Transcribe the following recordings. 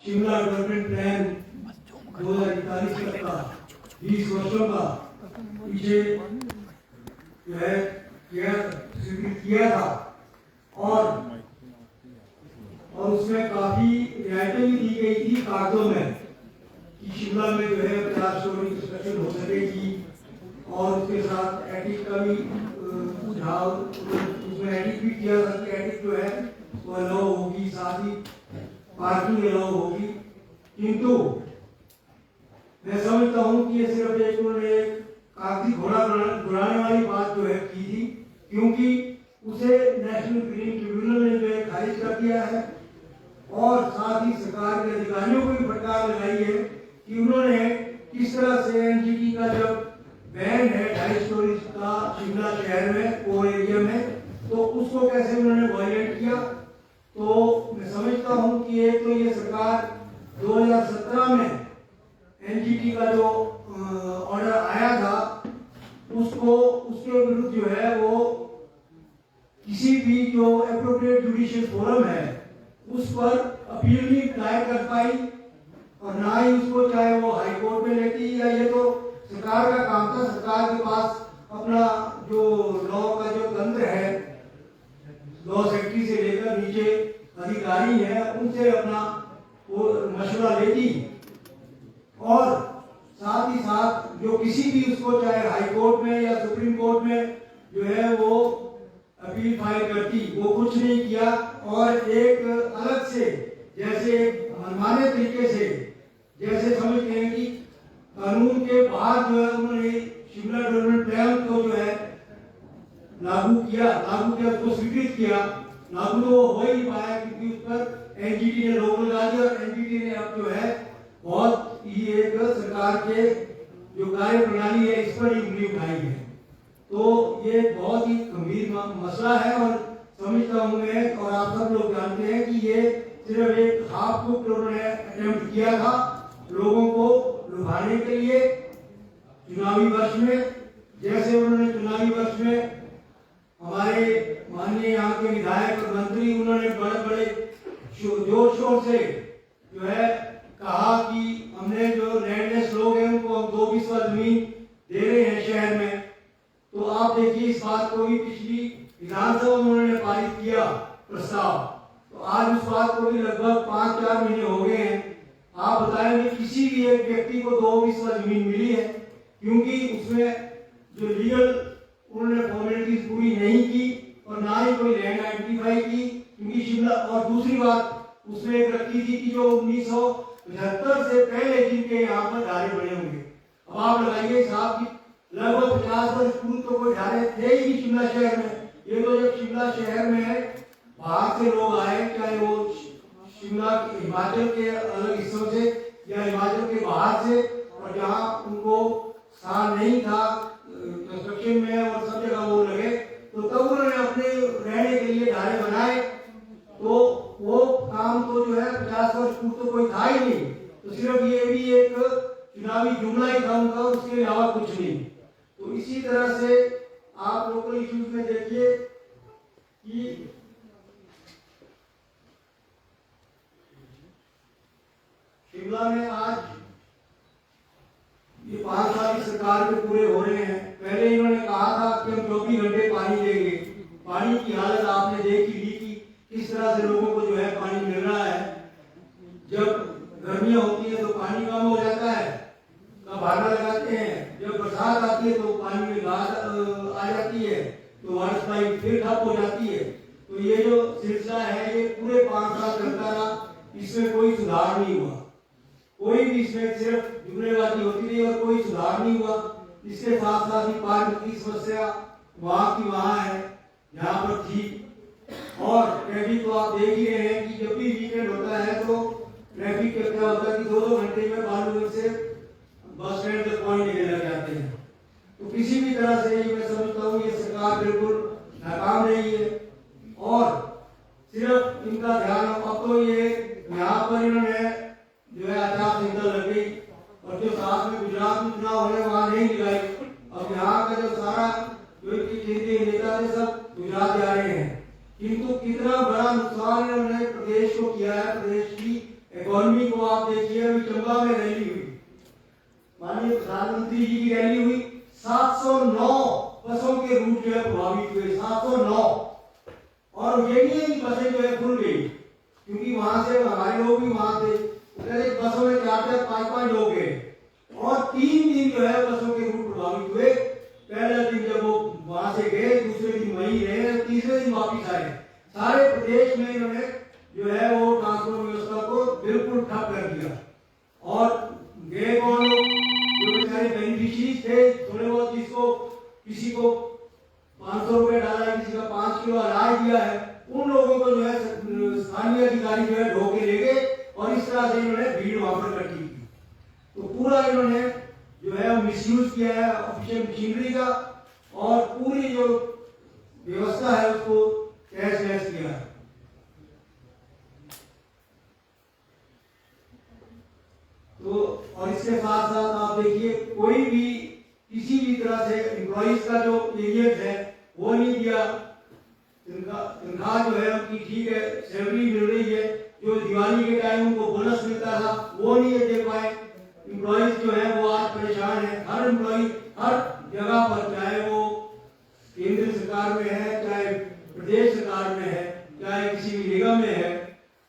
Shimla development plan 2041 तक का 20 वर्षों का पीछे जो है स्वीकृत किया था और उसमें काफी रियायतें भी दी गई थी कागजों में कि शिमला में जो है 50 स्टोरी कंस्ट्रक्शन हो सकेगी और उसके साथ एडिट का भी सुझाव उसमें एडिट भी किया था कि एडिट जो है वो अलाउ होगी, साथ ही पार्किंग अलाउ होगी। किंतु मैं समझता हूँ कि ये सिर्फ एक उन्होंने कागजी घोड़ा बुलाने वाली बात जो है की थी, क्योंकि उसे नेशनल ग्रीन ट्रिब्यूनल ने जो है खारिज कर दिया है और साथ ही सरकार के अधिकारियों को भी फटकार लगाई है कि उन्होंने किस तरह से एनजीटी का जब बैन है 2.5 स्टोरी का शिमला शहर में वो एरिया में, तो उसको कैसे उन्होंने वायलेट किया। तो मैं समझता हूं कि एक तो ये सरकार 2017 में एनजीटी का जो ऑर्डर आया था उसके विरुद्ध जो है वो किसी भी जो एप्रोप्रिएट जुडिशियल फोरम है उस पर अपील नहीं दायर कर पाई और ना ही उसको चाहे वो हाई कोर्ट में लेती, या ये तो सरकार का काम था। सरकार के पास अपना जो लॉ का जो तंत्र है, लॉ सेक्रेटरी से लेकर नीचे अधिकारी है, उनसे अपना वो मशवरा लेती और साथ ही साथ जो किसी भी उसको चाहे हाई कोर्ट में या सुप्रीम कोर्ट में जो है वो अपील फाइल करती, वो कुछ नहीं किया और एक अलग से जैसे मनमाने तरीके से जैसे समझते हैं कि कानून के बाहर जो है उन्होंने शिमला डेवलपमेंट प्लान को जो है लागू किया उसको स्वीकृत किया। लागू तो हो ही नहीं पाया क्योंकि उस पर एनजीटी ने रोक लगा दी और एनजीटी ने अब जो है बहुत ही एक सरकार के जो कार्य प्रणाली है इस पर ही उंगली उठाई है। तो ये बहुत ही गंभीर मसला है और समझता हूँ मैं और आप सब लोग जानते हैं कि ये सिर्फ एक हाफ कुक उन्होंने अटेम्प्ट किया था लोगों को लुभाने के लिए चुनावी वर्ष में। जैसे उन्होंने चुनावी वर्ष में हमारे माननीय यहाँ के विधायक और मंत्री उन्होंने बड़े बड़े जोर शोर से जो है कहा कि हमने जो लैंडलेस लोग हैं उनको हम 2 बीसवा जमीन दे रहे हैं शहर में। तो आप देखिए इस बात को भी पिछली विधानसभा में उन्होंने पारित किया प्रस्ताव, तो आज उस बात को भी लगभग 5-4 महीने हो गए हैं। आप बताएंगे किसी भी एक व्यक्ति को 2 बीसवा जमीन मिली है, क्योंकि उसमें जो लीगल उन्होंने फॉर्मेलिटीज पूरी नहीं की और ना ही कोई लैंड आइडेंटिफाई की, क्योंकि शिमला और दूसरी बात उसमें एक रखी थी कि जो 1975 से पहले जिनके यहाँ पर ढारे बने होंगे। अब आप लगाइए साहब की लगभग 50 वर्ष पूर्व तो कोई ढारे थे ही शिमला शहर में। ये तो जब शिमला शहर में बाहर से लोग आए, चाहे वो शिमला हिमाचल के अलग हिस्सों से या हिमाचल के बाहर से, और जहाँ उनको स्थान नहीं था कंस्ट्रक्शन में और सब जगह वो लगे, तो तब उन्होंने अपने रहने के लिए ढारे बनाए। तो वो काम तो जो है 50 वर्ष पूर्व तो कोई था ही नहीं, तो सिर्फ ये भी एक चुनावी जुमला ही था उनका, उसके अलावा कुछ नहीं। तो इसी तरह से आप लोकल इश्यूज में देखिए कि शिमला में आज ये 5 साल की सरकार के पूरे हो रहे हैं। पहले इन्होंने कहा था कि हम 24 घंटे पानी देंगे। पानी की हालत आपने देख ही ली कि किस तरह से लोगों को जो है पानी मिल रहा है। जब गर्मियां होती है तो पानी कम हो जाता है, का भागा लगाते हैं। जब बरसात आती है तो पानी में घास आ जाती है, तो वाटर सप्लाई फिर ठप हो जाती है। तो ये जो सिलसिला है ये पूरे 5 साल चलता रहा, इसमें कोई सुधार नहीं हुआ। कोई भी इसमें सिर्फ जुमलेबाजी होती रही और कोई सुधार नहीं हुआ। इसके साथ साथ ही पार्क की समस्या वहाँ की वहाँ है, यहाँ पर थी। और ट्रैफिक तो आप देख ही रहे हैं कि जब भी वीकेंड होता है तो ट्रैफिक क्या होता है कि 2-2 घंटे में बालूगंज से बस स्टैंड तक पहुंचने निकल लग जाते हैं। तो किसी भी तरह से मैं समझता हूँ ये सरकार बिल्कुल नाकाम रही है और सिर्फ इनका ध्यान अब तो ये यहाँ पर इन्होंने जो है आचार संहिता लग गई और जो साथ में गुजरात में चुनाव होने वहां नहीं लगाई। अब यहाँ का जो सारा जो इनके केंद्रीय नेता थे सब गुजरात जा रहे हैं, किंतु कितना बड़ा नुकसान इन्होंने प्रदेश को किया है, प्रदेश की इकोनॉमी वहीं को आप देखिए, अभी चंबा में रैली हुई, माननीय प्रधानमंत्री जी की रैली हुई, 709 बसों के रूट जो है प्रभावित हुए, 709। और ये नहीं है कि बसें जो है खुल गई, क्योंकि वहां से हमारे लोग भी वहां थे, बसों में 4-4, 5-5 लोग गए और 3 दिन जो है बसों के रूट प्रभावित हुए। पहले दिन जब वो वहां से गए, दूसरे दिन वहीं रहे, तीसरे दिन वापिस आए। सारे प्रदेश में इन्होंने जो है वो ट्रांसपोर्ट व्यवस्था को बिल्कुल ठप कर दिया। और गए कौन लोग? जो बेचारे बेनिफिशियरीज थे, थोड़े बहुत, जिसको किसी को 500 रुपए डाला है, किसी का 5 किलो अनाज दिया है, उन लोगों को जो है स्थानीय अधिकारी जो है ढोके ले गए और इस तरह से इन्होंने भीड़ वहां पर इकट्ठी की। तो पूरा इन्होंने जो है मिसयूज किया है ऑफिशियल मशीनरी का, और पूरी जो व्यवस्था है उसको तहस-नहस किया है। तो और इसके साथ साथ आप देखिए, कोई भी किसी भी तरह से एम्प्लॉइज का जो एरियर है वो नहीं दिया, तनख्वाह जो है उनकी ठीक है, सैलरी मिल रही है, जो दिवाली के टाइम उनको बोनस मिलता था वो नहीं दे पाए। एम्प्लॉइज जो है वो आज परेशान है। हर एम्प्लॉय हर जगह पर, चाहे वो केंद्र सरकार में है, चाहे प्रदेश सरकार में है, चाहे किसी भी निगम में है,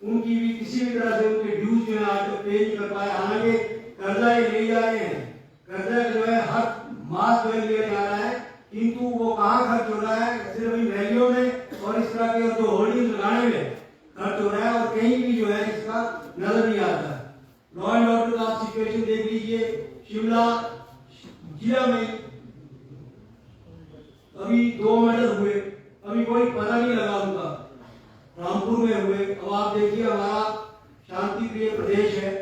उनकी भी किसी भी तरह से उनके ड्यूज जो है आज तक पे नहीं कर पाए। हालांकि कर्जा ये ले जा रहे हैं, कर्जा जो है हर मास जो है लिया जा रहा है, किंतु वो कहाँ खर्च हो रहा है? सिर्फ इन रैलियों में और इस तरह के जो होर्डिंग लगाने में खर्च हो रहा है, और कहीं भी जो है इसका नजर नहीं आता है। लॉ एंड ऑर्डर का आप सिचुएशन देख लीजिए, शिमला जिला में अभी 2 मर्डर हुए, अभी कोई पता नहीं लगा उनका, रामपुर में हुए। अब आप देखिए, हमारा शांति प्रिय प्रदेश है,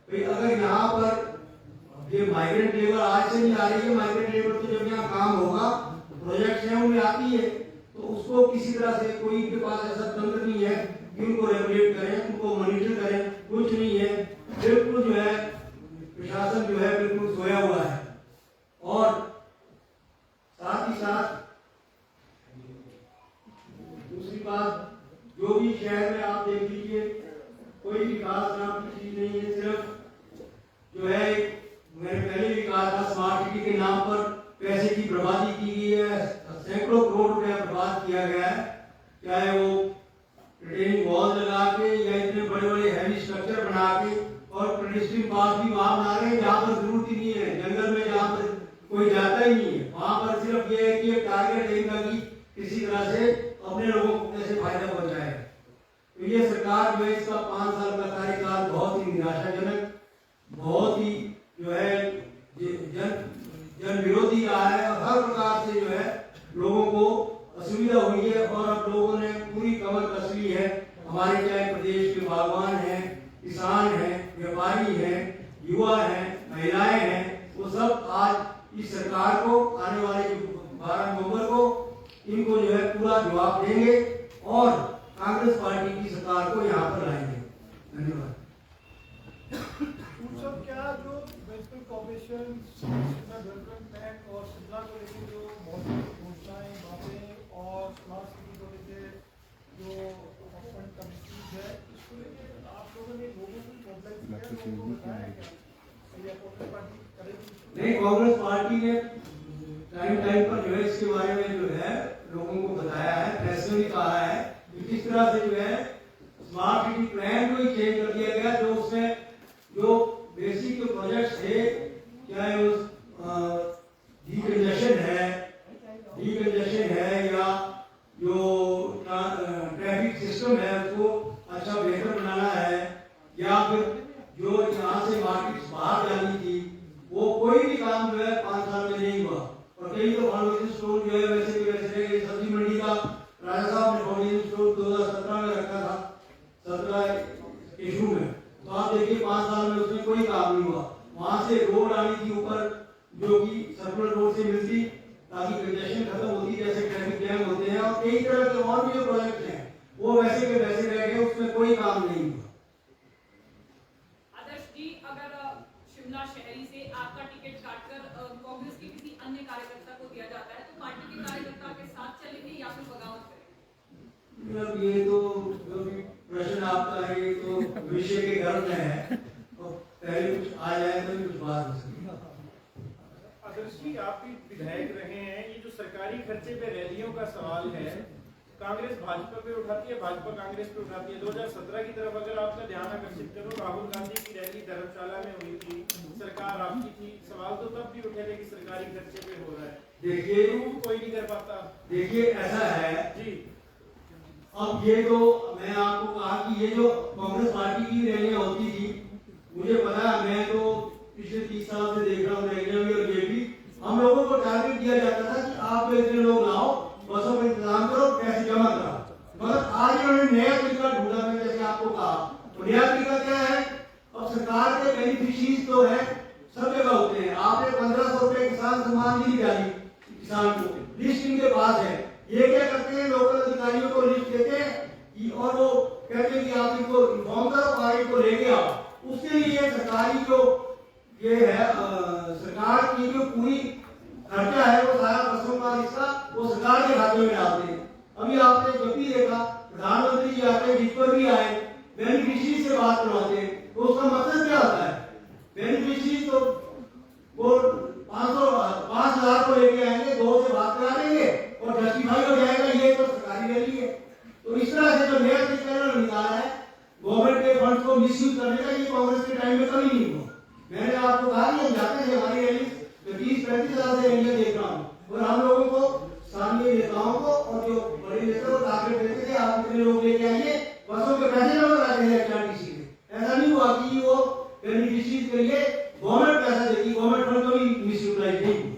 भाई अगर यहाँ पर ये माइग्रेंट लेबर आज से नहीं आ रही है, माइग्रेंट लेबर तो जब यहाँ काम होगा, प्रोजेक्ट्स हैं उनमें आती है, तो उसको किसी तरह से कोई के पास ऐसा तंत्र नहीं है कि उनको रेगुलेट करें, उनको मॉनिटर करें, कुछ नहीं है। बिल्कुल जो है प्रशासन जो है बिल्कुल सोया हुआ है। और साथ ही साथ दूसरी बात, जो भी शहर में आप देख लीजिए, कोई विकास नाम की चीज नहीं है, सिर्फ जो है मैंने पहले भी कहा था, स्मार्ट सिटी के नाम पर पैसे की बर्बादी की गई है, सैकड़ों करोड़ रुपया बर्बाद किया गया है, चाहे वो रिटेनिंग वॉल लगा के या इतने बड़े बड़े हैवी स्ट्रक्चर बना के, और पेडेस्ट्रियन पाथ भी वहां बना रहे हैं जहां पर जरूरत ही नहीं है, जंगल में जहां पर कोई जाता ही नहीं है, वहां पर सिर्फ ये है कि एक टारगेट रहेगा कि किसी तरह से अपने लोगों को कैसे फायदा पहुंचाए। तो ये सरकार जो है, इसका 5 साल का कार्यकाल बहुत ही निराशाजनक, बहुत ही जो है जन विरोधी रहा है, और हर प्रकार से जो है लोगों को असुविधा हुई है। और अब लोगों ने पूरी कमर कस ली है। हमारे चाहे प्रदेश के बागवान हैं, किसान हैं, व्यापारी हैं, युवा हैं, महिलाएं हैं, वो सब आज इस सरकार को आने वाले 12 नवंबर को इनको जो है पूरा जवाब देंगे और कांग्रेस पार्टी की सरकार को यहाँ पर लाएंगे। धन्यवाद। क्या जो म्युनिसिपल कॉर्पोरेशन डेवलपमेंट प्लान और शिमला को लेकर जो बहुत घोषणाएं बातें और स्मार्ट सिटी को लेकर जो गवर्नमेंट कमिटीज है, इसको लेकर आप लोगों ने लोगों को बताया क्या? कांग्रेस पार्टी करेगी? नहीं, कांग्रेस पार्टी ने टाइम पर जो है इसके बारे में जो है लोगों को बताया है, प्रेस में भी कहा है कि किस तरह से जो है स्मार्ट सिटी प्लान को ही चेंज कर दिया गया, जो उसमें जो बेसिक जो प्रोजेक्ट्स थे, चाहे उस डीकंजेशन है या जो ट्रैफिक सिस्टम है उसको अच्छा बेहतर बनाना है, या फिर जो यहाँ से मार्केट बाहर जानी थी, वो कोई भी काम जो है 5 साल में नहीं हुआ। और कई तो फाउंडेशन स्टोर जो है वैसे भी वैसे रह गए। सब्जी मंडी का राजा साहब ने फाउंडेशन स्टोर 2017 में रखा था, 17 इशू में, तो आप देखिए 5 साल में उसमें कोई काम नहीं हुआ। वहां से रोड आनी थी ऊपर, जो कि सर्कुलर रोड से मिलती, ताकि कंजेशन खत्म होती, जैसे ट्रैफिक जैम होते हैं, और कई तरह के और भी जो प्रोजेक्ट हैं वो वैसे के वैसे रह गए, उसमें कोई काम नहीं हुआ। आदर्श जी, अगर शिमला शहरी से आपका टिकट काटकर कांग्रेस के किसी अन्य कार्यकर्ता को दिया जाता है, तो पार्टी के कार्यकर्ता के साथ चलेंगे या फिर बगावत करेंगे? ये तो जो भी प्रश्न आपका है, ये तो विषय के गर्भ में है। खर्चे पे रैलियों का सवाल है, कांग्रेस भाजपा पे उठाती है, भाजपा कांग्रेस पे उठाती है। 2017 की तरफ अगर आपका ध्यान आकर्षित करो, राहुल गांधी की रैली धर्मशाला में हुई थी, सरकार आपकी थी, सवाल तो तब भी उठे थे कि सरकारी खर्चे पे हो रहा है। देखिए कोई नहीं कर पाता। देखिए ऐसा है जी, अब ये तो मैं आपको कहा कि ये जो कांग्रेस पार्टी की रैलियां होती थी, मुझे पता है, मैं तो पिछले 30 साल से देख रहा हूँ रैलियां भी, और ये भी हम लोगों को टारगेट दिया जाता था कि आप इतने लोग लाओ, बसों का इंतजाम करो, पैसे जमा करो। मगर आज इन्होंने नया तरीका ढूंढा, मैं जैसे आपको कहा, तो नया तरीका क्या है? अब सरकार के बेनिफिशियरीज तो है, सब जगह होते हैं। आपने 1500 रुपए किसान सम्मान निधि डाली किसान को, लिस्ट इनके पास है। ये क्या करते हैं, लोकल अधिकारियों को लिस्ट देते हैं और वो कहते हैं कि आप इनको इन्फॉर्म करो और इनको लेके आओ। उसके लिए सरकारी जो ये है सरकार की जो पूरी खर्चा है वो सारा बसों का हिस्सा वो सरकार के खाते में डालते हैं। अभी आपने जब भी देखा प्रधानमंत्री जी आते हैं, जिस पर भी आए बेनिफिशियरी से बात करवाते हैं, तो उसका मकसद क्या होता है? बेनिफिशियरी तो वो 5,000 को लेके आएंगे, 2 से बात करा देंगे और जस्टिफाई हो जाएगा ये तो सरकारी रैली है। तो इस तरह से जो नया तरीका इन्होंने निकाला है गवर्नमेंट के फंड को मिसयूज करने का, ये कांग्रेस के टाइम में कभी नहीं हुआ। मैंने आपको कहा कि हम जाते थे हमारी रैली, 30-35 साल से रैलियां देख रहा हूँ, और हम लोगों को स्थानीय नेताओं को और जो बड़े नेता को टारगेट देते थे, आप इतने लोग लेके आइए, बसों के पैसे जमा कराते हैं एचआरटीसी में। ऐसा नहीं हुआ कि वो बेनिफिशियरीज के लिए गवर्नमेंट पैसा देगी, गवर्नमेंट फंड कभी मिसयूटिलाइज नहीं हुआ।